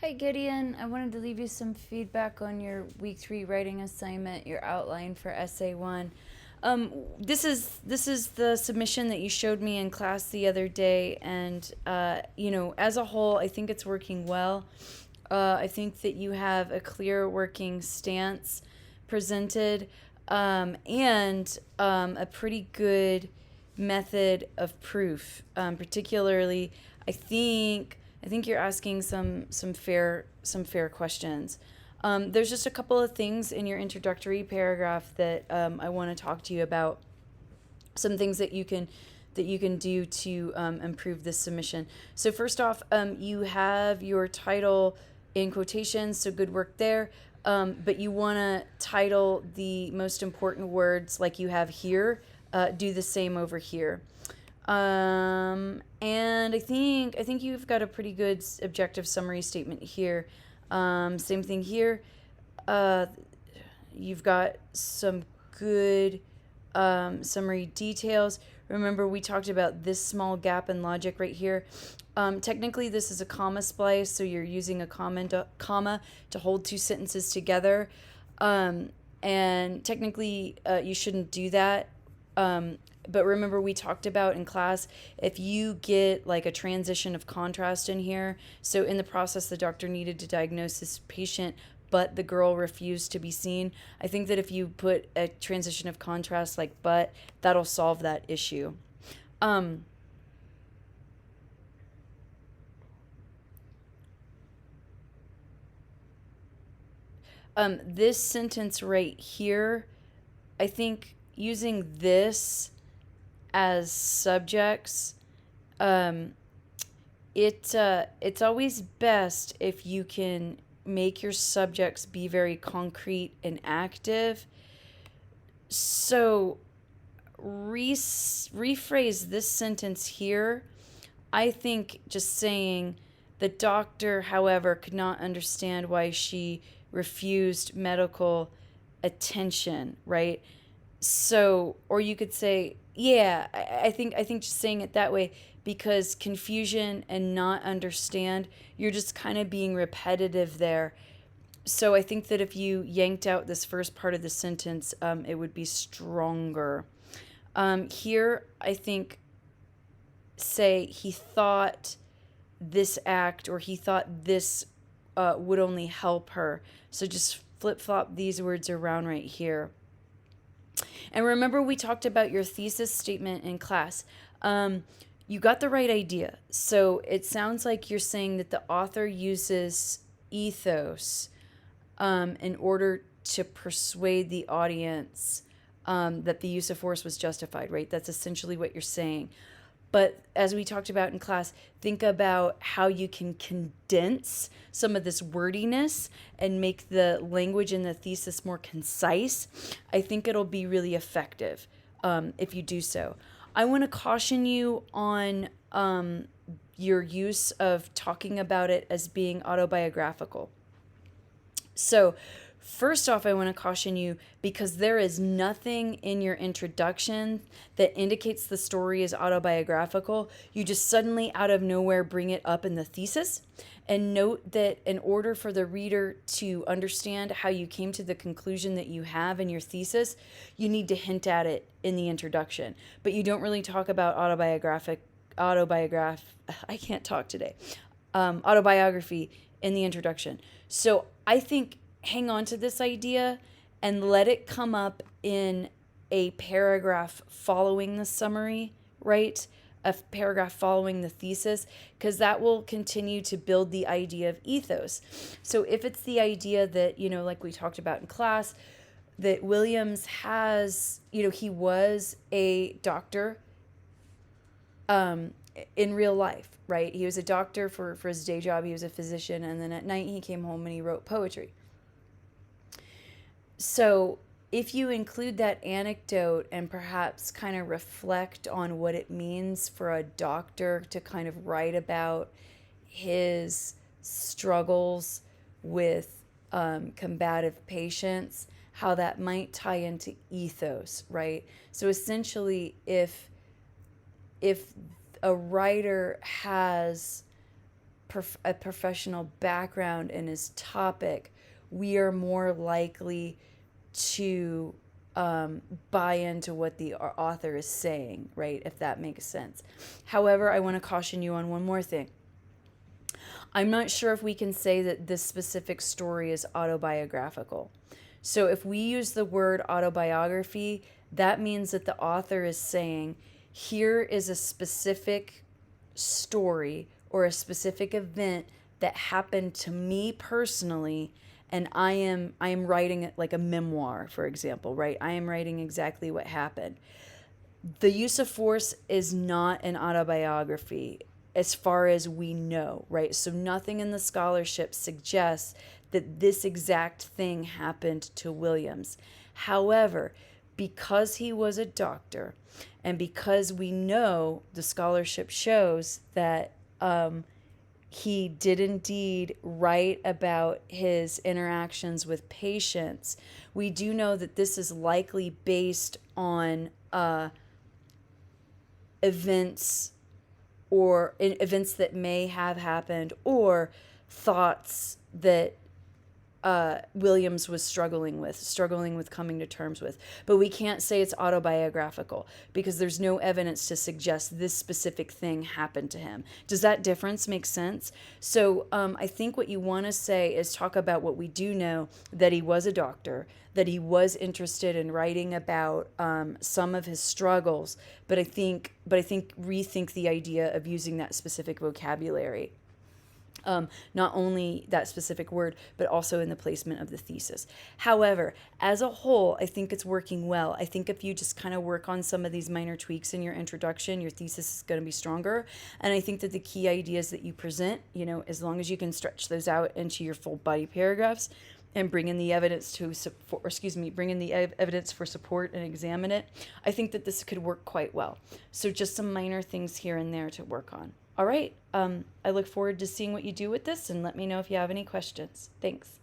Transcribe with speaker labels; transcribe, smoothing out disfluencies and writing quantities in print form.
Speaker 1: Hi, Gideon. I wanted to leave you some feedback on your week 3 writing assignment, your outline for essay 1. This is the submission that you showed me in class the other day, and as a whole, I think it's working well. I think that you have a clear working stance presented, and a pretty good method of proof. Particularly, I think I think you're asking some fair questions. There's just a couple of things in your introductory paragraph that I want to talk to you about. Some things that you can do to improve this submission. So first off, you have your title in quotations, so good work there. But you want to title the most important words like you have here. Do the same over here. And I think you've got a pretty good objective summary statement here. Same thing here. Uh, you've got some good summary details. Remember, we talked about this small gap in logic right here. Technically, this is a comma splice, so you're using a comma to hold two sentences together. And technically, you shouldn't do that. But remember, we talked about in class, if you get like a transition of contrast in here, so in the process, the doctor needed to diagnose this patient, but the girl refused to be seen. I think that if you put a transition of contrast like but, that'll solve that issue. Um, this sentence right here, I think using this as subjects, um, it's always best if you can make your subjects be very concrete and active. So rephrase this sentence here. I think just saying the doctor, however, could not understand why she refused medical attention, right? So, or you could say, yeah, I think just saying it that way, because confusion and not understand, you're just kind of being repetitive there. So I think that if you yanked out this first part of the sentence, it would be stronger. Here, I think, say he thought this act, or he thought this would only help her. So just flip flop these words around right here. And remember, we talked about your thesis statement in class. You got the right idea. So it sounds like you're saying that the author uses ethos in order to persuade the audience that the use of force was justified, right? That's essentially what you're saying. But as we talked about in class, think about how you can condense some of this wordiness and make the language in the thesis more concise. I think it'll be really effective if you do so. I want to caution you on your use of talking about it as being autobiographical. So, first off, I want to caution you because there is nothing in your introduction that indicates the story is autobiographical. You just suddenly, out of nowhere, bring it up in the thesis. And note that in order for the reader to understand how you came to the conclusion that you have in your thesis, you need to hint at it in the introduction. But you don't really talk about I can't talk today, autobiography in the introduction. So I think hang on to this idea and let it come up in a paragraph following the summary, right? A paragraph following the thesis, because that will continue to build the idea of ethos. So if it's the idea that, like we talked about in class, that Williams has, he was a doctor in real life, right? He was a doctor for his day job. He was a physician. And then at night he came home and he wrote poetry. So if you include that anecdote and perhaps kind of reflect on what it means for a doctor to kind of write about his struggles with combative patients, how that might tie into ethos, right? So essentially, if a writer has a professional background in his topic, we are more likely to buy into what the author is saying, right? If that makes sense. However, I want to caution you on one more thing. I'm not sure if we can say that this specific story is autobiographical. So if we use the word autobiography, that means that the author is saying, here is a specific story or a specific event that happened to me personally, and I am writing it like a memoir, for example, right? I am writing exactly what happened. The use of force is not an autobiography as far as we know, right? So nothing in the scholarship suggests that this exact thing happened to Williams. However, because he was a doctor, and because we know the scholarship shows that he did indeed write about his interactions with patients, we do know that this is likely based on events or events that may have happened or thoughts that Williams was struggling with coming to terms with. But we can't say it's autobiographical because there's no evidence to suggest this specific thing happened to him. Does that difference make sense? So I think what you want to say is talk about what we do know, that he was a doctor, that he was interested in writing about some of his struggles, but I think rethink the idea of using that specific vocabulary. Not only that specific word, but also in the placement of the thesis. However, as a whole, I think it's working well. I think if you just kind of work on some of these minor tweaks in your introduction, your thesis is going to be stronger. And I think that the key ideas that you present, as long as you can stretch those out into your full body paragraphs and bring in the evidence evidence for support and examine it, I think that this could work quite well. So just some minor things here and there to work on. All right. I look forward to seeing what you do with this, and let me know if you have any questions. Thanks.